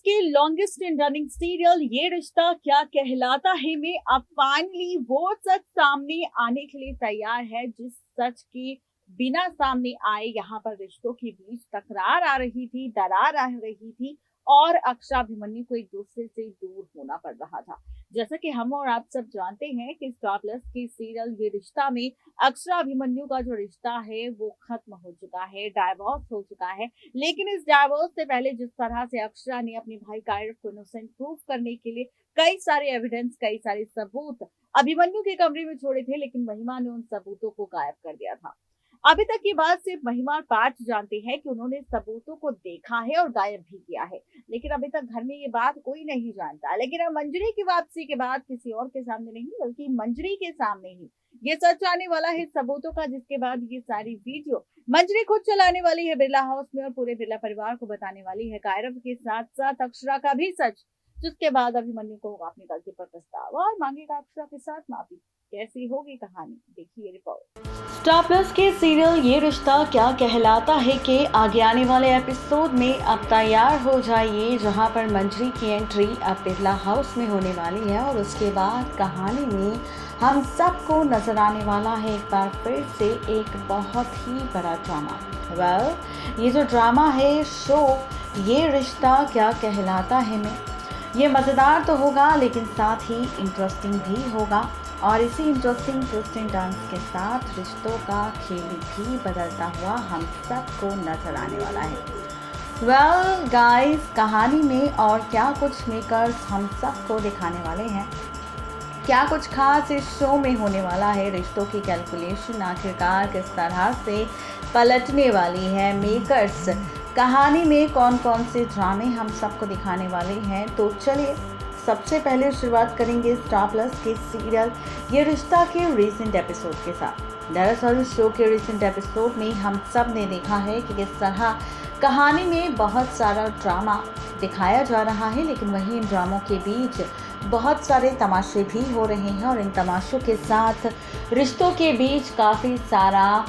के longest in running serial ये रिश्ता क्या कहलाता है में अब फाइनली वो सच सामने आने के लिए तैयार है, जिस सच के बिना सामने आए यहाँ पर रिश्तों के बीच तकरार आ रही थी, दरार आ रही थी और अक्षरा अभिमन्यु को एक दूसरे से दूर होना पड़ रहा था। जैसा कि हम और आप सब जानते हैं कि स्टार प्लस के सीरियल ये रिश्ता में अक्षरा अभिमन्यु का जो रिश्ता है वो खत्म हो चुका है, डाइवोर्स हो चुका है। लेकिन इस डाइवोर्स से पहले जिस तरह से अक्षरा ने अपने भाई कायरव को इनोसेंट प्रूव करने के लिए कई सारे एविडेंस, कई सारे सबूत अभिमन्यु के कमरे में छोड़े थे, लेकिन महिमा ने उन सबूतों को गायब कर दिया था। अभी तक की बात सिर्फ महिमा और पार्थ जानते हैं कि उन्होंने सबूतों को देखा है और गायब भी किया है, लेकिन अभी तक घर में ये बात कोई नहीं जानता। लेकिन अब मंजरी की वापसी के बाद किसी और के सामने नहीं बल्कि मंजरी के सामने ही ये सच आने वाला है सबूतों का, जिसके बाद ये सारी वीडियो मंजरी खुद चलाने वाली है बिरला हाउस में और पूरे बिरला परिवार को बताने वाली है कायरव के साथ साथ अक्षरा का भी सच, जिसके बाद अभिमन्यु को होगा अपनी गलती पर पछतावा और मांगेगा अक्षरा के साथ माफी। कैसी होगी कहानी, देखिए रिपोर्ट। स्टार प्लस के सीरियल ये रिश्ता क्या कहलाता है के आगे आने वाले एपिसोड में अब तैयार हो जाइए, जहां पर मंजरी की एंट्री अब बिरला हाउस में होने वाली है और उसके बाद कहानी में हम सबको नजर आने वाला है एक बार फिर से एक बहुत ही बड़ा ड्रामा। ये जो ड्रामा है शो ये रिश्ता क्या कहलाता है में ये मज़ेदार तो होगा लेकिन साथ ही इंटरेस्टिंग भी होगा और इसी इंटरेस्टिंग ट्विस्ट एंड टर्न्स के साथ रिश्तों का खेल भी बदलता हुआ हम सबको नजर आने वाला है। गाइस, कहानी में और क्या कुछ मेकर्स हम सबको दिखाने वाले हैं, क्या कुछ खास इस शो में होने वाला है, रिश्तों की कैलकुलेशन आखिरकार किस तरह से पलटने वाली है, मेकर्स कहानी में कौन कौन से ड्रामे हम सबको दिखाने वाले हैं। तो चलिए सबसे पहले शुरुआत करेंगे स्टार प्लस के सीरियल ये रिश्ता के रीसेंट एपिसोड के साथ। दरअसल शो के रीसेंट एपिसोड में हम सब ने देखा है कि किस तरह कहानी में बहुत सारा ड्रामा दिखाया जा रहा है, लेकिन वहीं इन ड्रामों के बीच बहुत सारे तमाशे भी हो रहे हैं और इन तमाशों के साथ रिश्तों के बीच काफ़ी सारा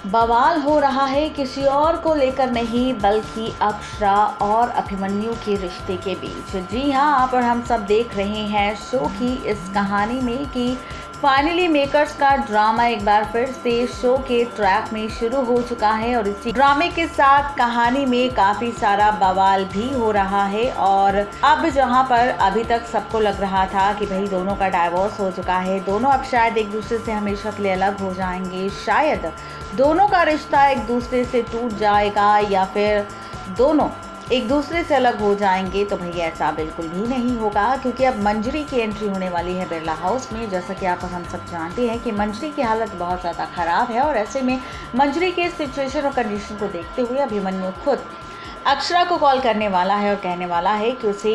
बवाल हो रहा है, किसी और को लेकर नहीं बल्कि अक्षरा और अभिमन्यु के रिश्ते के बीच। जी हाँ, आप और हम सब देख रहे हैं शो की इस कहानी में कि फाइनली मेकर्स का ड्रामा एक बार फिर से शो के ट्रैक में शुरू हो चुका है और इसी ड्रामे के साथ कहानी में काफ़ी सारा बवाल भी हो रहा है। और अब जहां पर अभी तक सबको लग रहा था कि भाई दोनों का डाइवोर्स हो चुका है, दोनों अब शायद एक दूसरे से हमेशा के लिए अलग हो जाएंगे, शायद दोनों का रिश्ता एक दूसरे से टूट जाएगा या फिर दोनों एक दूसरे से अलग हो जाएंगे, तो भैया ऐसा बिल्कुल भी नहीं होगा, क्योंकि अब मंजरी की एंट्री होने वाली है बिरला हाउस में। जैसा कि आप और हम सब जानते हैं कि मंजरी की हालत बहुत ज़्यादा ख़राब है और ऐसे में मंजरी के सिचुएशन और कंडीशन को देखते हुए अभिमन्यु खुद अक्षरा को कॉल करने वाला है और कहने वाला है कि उसे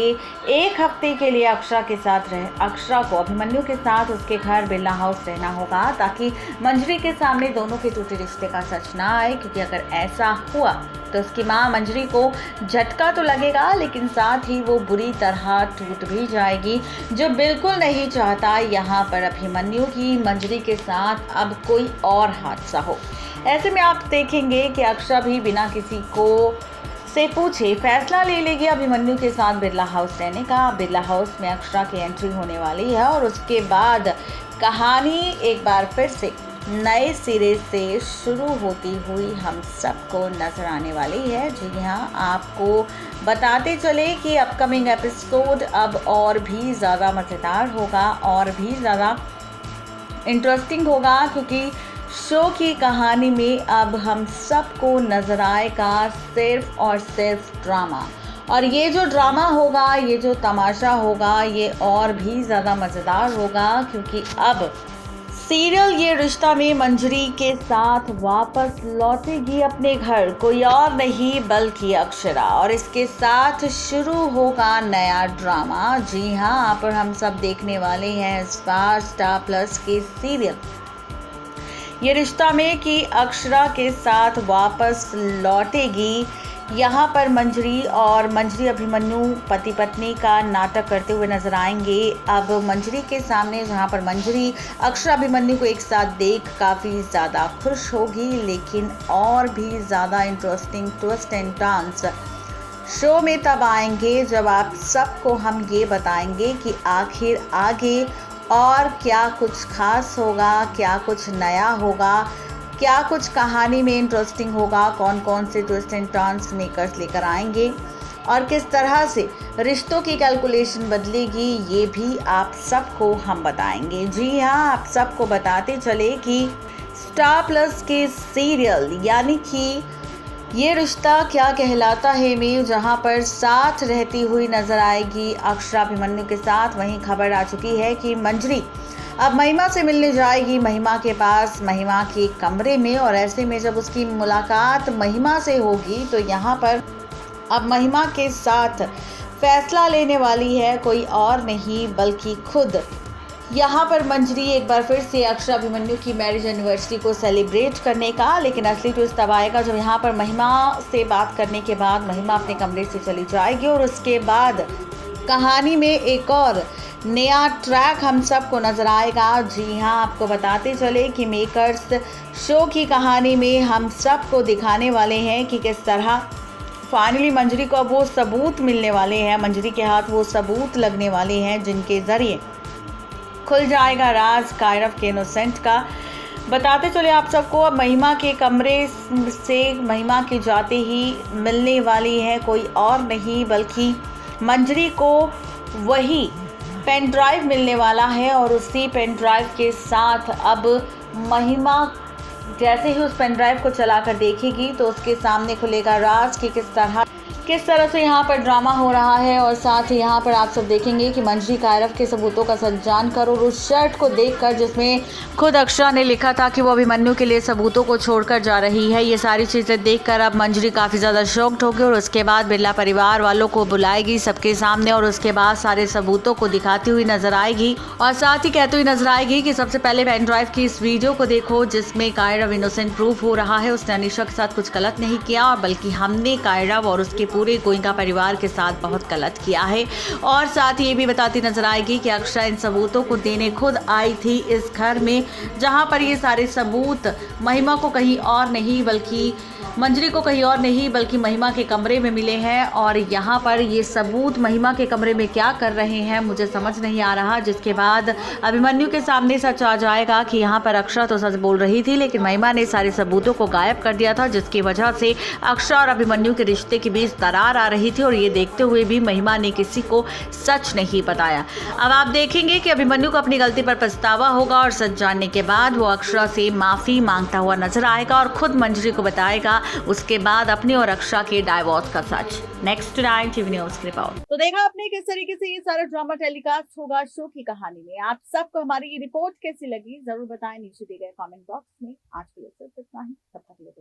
एक हफ्ते के लिए अक्षरा को अभिमन्यु के साथ उसके घर बिरला हाउस रहना होगा, ताकि मंजरी के सामने दोनों के टूटे रिश्ते का सच ना आए। क्योंकि अगर ऐसा हुआ तो उसकी माँ मंजरी को झटका तो लगेगा, लेकिन साथ ही वो बुरी तरह टूट भी जाएगी, जो बिल्कुल नहीं चाहता यहाँ पर अभिमन्यु की मंजरी के साथ अब कोई और हादसा हो। ऐसे में आप देखेंगे कि अक्षरा भी बिना किसी को से पूछे फैसला ले लेगी अभिमन्यु के साथ बिरला हाउस रहने का। बिरला हाउस में अक्षरा की एंट्री होने वाली है और उसके बाद कहानी एक बार फिर से नए सिरे से शुरू होती हुई हम सबको नजर आने वाली है। जी हाँ, आपको बताते चले कि अपकमिंग एपिसोड अब और भी ज़्यादा मज़ेदार होगा और भी ज़्यादा इंटरेस्टिंग होगा, क्योंकि शो की कहानी में अब हम सबको नजर आएगा सिर्फ और सिर्फ ड्रामा। और ये जो ड्रामा होगा, ये जो तमाशा होगा, ये और भी ज़्यादा मज़ेदार होगा, क्योंकि अब सीरियल ये रिश्ता में मंजरी के साथ वापस लौटेगी अपने घर कोई और नहीं बल्कि अक्षरा, और इसके साथ शुरू होगा नया ड्रामा। जी हाँ, आप और हम सब देखने वाले हैं इस बार स्टार प्लस के सीरियल ये रिश्ता में कि अक्षरा के साथ वापस लौटेगी। यहाँ पर मंजरी और मंजरी अभिमन्यु पति पत्नी का नाटक करते हुए नजर आएंगे। अब मंजरी के सामने जहाँ पर मंजरी अक्षरा अभिमन्यु को एक साथ देख काफ़ी ज़्यादा खुश होगी, लेकिन और भी ज़्यादा interesting twist and turns show में तब आएंगे जब आप सबको हम ये बताएंगे कि आखिर आगे और क्या कुछ खास होगा, क्या कुछ नया होगा, क्या कुछ कहानी में इंटरेस्टिंग होगा, कौन कौन से ट्विस्ट एंड टर्न्स मेकर्स लेकर आएंगे और किस तरह से रिश्तों की कैलकुलेशन बदलेगी, ये भी आप सबको हम बताएंगे। जी हाँ, आप सबको बताते चले कि स्टार प्लस के सीरियल यानी कि ये रिश्ता क्या कहलाता है में जहां पर साथ रहती हुई नजर आएगी अक्षरा अभिमन्यु के साथ, वहीं खबर आ चुकी है कि मंजरी अब महिमा से मिलने जाएगी महिमा के पास, महिमा के कमरे में। और ऐसे में जब उसकी मुलाकात महिमा से होगी तो यहाँ पर अब महिमा के साथ फैसला लेने वाली है कोई और नहीं बल्कि खुद यहाँ पर मंजरी एक बार फिर से अक्षरा अभिमन्यु की मैरिज एनिवर्सरी को सेलिब्रेट करने का। लेकिन असली ट्विस्ट तब आएगा जब यहाँ पर महिमा से बात करने के बाद महिमा अपने कमरे से चली जाएगी और उसके बाद कहानी में एक और नया ट्रैक हम सबको नजर आएगा। जी हाँ, आपको बताते चले कि मेकर्स शो की कहानी में हम सबको दिखाने वाले हैं कि किस तरह फाइनली मंजरी को वो सबूत मिलने वाले हैं, मंजरी के हाथ वो सबूत लगने वाले हैं जिनके ज़रिए खुल जाएगा राज कायरव के इनोसेंट का। बताते चले आप सबको, अब महिमा के कमरे से महिमा के जाते ही मिलने वाली है कोई और नहीं बल्कि मंजरी को वही पेन ड्राइव मिलने वाला है। और उसी पेन ड्राइव के साथ अब महिमा जैसे ही उस पेन ड्राइव को चलाकर देखेगी तो उसके सामने खुलेगा राज कि किस तरह से यहाँ पर ड्रामा हो रहा है। और साथ ही यहाँ पर आप सब देखेंगे कि मंजरी कायरव के सबूतों का सच जानकर और उस शर्ट को देखकर जिसमें खुद अक्षरा ने लिखा था कि वो अभिमन्यु के लिए सबूतों को छोड़कर जा रही है, ये सारी चीज़ें देखकर अब मंजरी काफ़ी ज़्यादा शॉक्ड होगी और उसके बाद बिरला परिवार वालों को बुलाएगी सबके सामने और उसके बाद सारे सबूतों को दिखाती हुई नजर आएगी और साथ ही कहती हुई नजर आएगी कि सबसे पहले पेन ड्राइव की इस वीडियो को देखो जिसमें कायरव इनोसेंट प्रूफ हो रहा है, उसने अनीशा के साथ कुछ गलत नहीं किया और बल्कि हमने कायरव और उसके पूरे गोइंका परिवार के साथ बहुत गलत किया है। और साथ ही ये भी बताती नजर आएगी कि अक्षरा इन सबूतों को देने खुद आई थी इस घर में, जहां पर ये सारे सबूत महिमा को कहीं और नहीं बल्कि मंजरी को कहीं और नहीं बल्कि महिमा के कमरे में मिले हैं। और यहाँ पर ये सबूत महिमा के कमरे में क्या कर रहे हैं मुझे समझ नहीं आ रहा, जिसके बाद अभिमन्यु के सामने सच आ जाएगा कि यहाँ पर अक्षरा तो सच बोल रही थी लेकिन महिमा ने सारे सबूतों को गायब कर दिया था, जिसकी वजह से अक्षरा और अभिमन्यु के रिश्ते के बीच दरार आ रही थी। और ये देखते हुए भी महिमा ने किसी को सच नहीं बताया। अब आप देखेंगे कि अभिमन्यु को अपनी गलती पर पछतावा होगा और सच जानने के बाद वो अक्षरा से माफी मांगता हुआ नजर आएगा और खुद मंजरी को बताएगा उसके बाद अपने और अक्षरा के डाइवोर्स का सच। नेक्स्ट टाइम टीवी न्यूज़ की रिपोर्ट। तो देखा आपने किस तरीके से ये सारा ड्रामा टेलीकास्ट होगा शो की कहानी में। आप सबको हमारी ये रिपोर्ट कैसी लगी जरूर बताएं नीचे दिए गए कमेंट बॉक्स में। आज के लिए सिर्फ इतना ही, तब तक के लिए